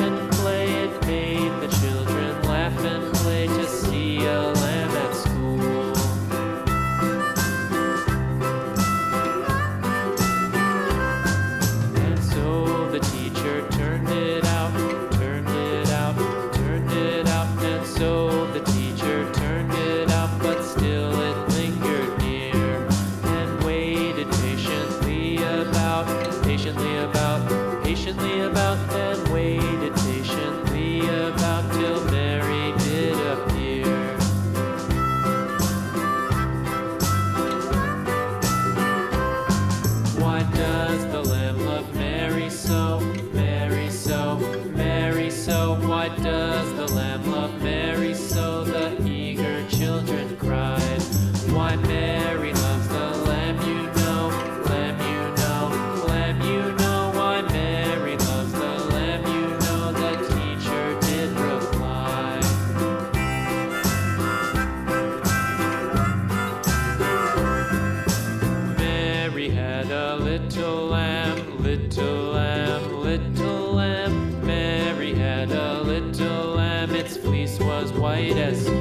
and play. It made the children laugh and play to see a lamb at school. And so the teacher turned it out, turned it out, turned it out. And so the teacher turned it out, but still it lingered near and waited patiently about, patiently about, patiently about, and waited patiently about till Mary did appear. Why does the lamb love Mary so, Mary so, Mary so? Why does the lamb love Mary so? The eager children cried. Why Mary loves the lamb, you know, lamb, you know, lamb, you know. Why Mary loves the lamb, you know, the teacher did reply. Mary had a little lamb, little lamb, little lamb. Mary had a little lamb, its fleece was white as snow.